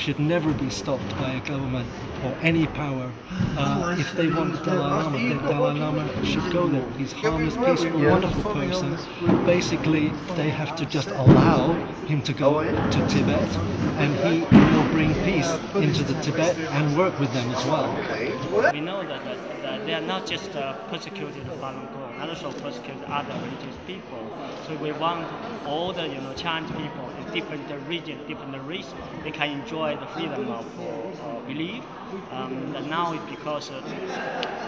should never be stopped by a government or any power. If they want the Dalai Lama should go there. He's a harmless, peaceful, wonderful person. Basically, they have to just allow him to go to Tibet, and he will bring peace into the Tibet and work with them as well. We know that they are not just persecuted Falun Gong, also persecuted other religious people. So we want all the Chinese people in different regions, different races, they can enjoy the freedom of belief. And now it's because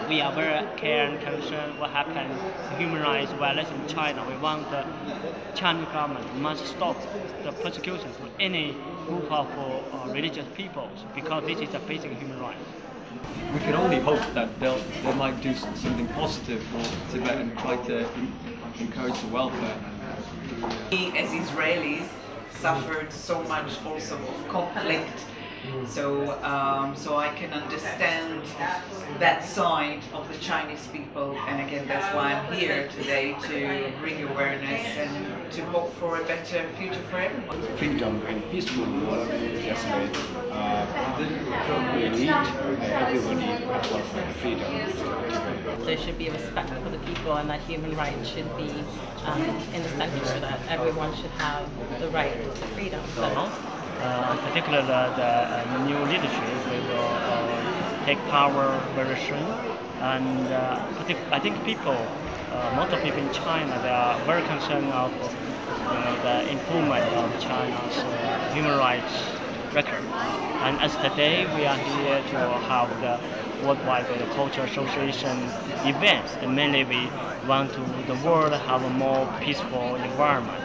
we are very care and concerned what happened to human rights violence in China. We want the Chinese government must stop the persecution to any group of religious peoples, because this is a basic human right. We can only hope that they might do something positive for Tibet and try to encourage the welfare. We as Israelis suffered so much also of conflict, so I can understand that side of the Chinese people, and again that's why I'm here today, to bring awareness and to hope for a better future for everyone. Freedom and peaceful world, that's right. We need everybody for freedom. There should be respect for the people, and that human rights should be in the center, so that everyone should have the right to freedom. Particularly the new leadership, we will take power very soon, and I think people, most of people in China, they are very concerned of the improvement of China's human rights record. And as today we are here to have the Worldwide Cultural Association events, and mainly we want to the world have a more peaceful environment.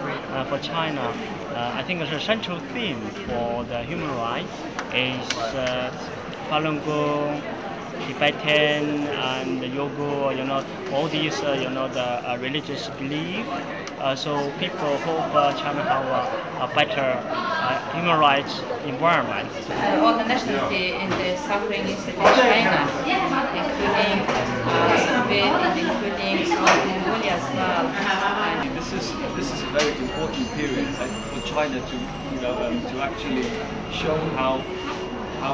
For China, I think the central theme for the human rights is Falun Gong, Tibetan, and Yoga. All these the religious belief. So people hope China have a better human rights environment. All the nationality in the suffering is in China, including Tibet, including Mongolia as well. This is a very important period for China to actually show how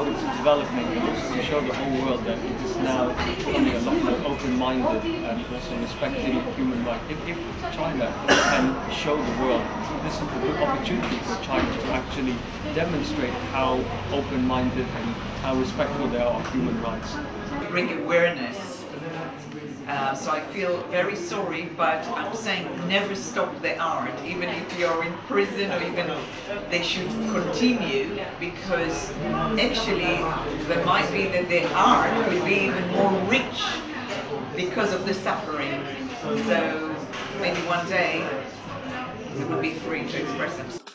it's developing, and also to show the whole world that it is now becoming a lot more open-minded and also respecting human rights. If China can show the world, this is a good opportunity for China to actually demonstrate how open-minded and how respectful they are of human rights. Bring awareness. So I feel very sorry, but I'm saying never stop the art, even if you're in prison, or even they should continue, because actually there might be that the art will be even more rich because of the suffering. So maybe one day it will be free to express themselves.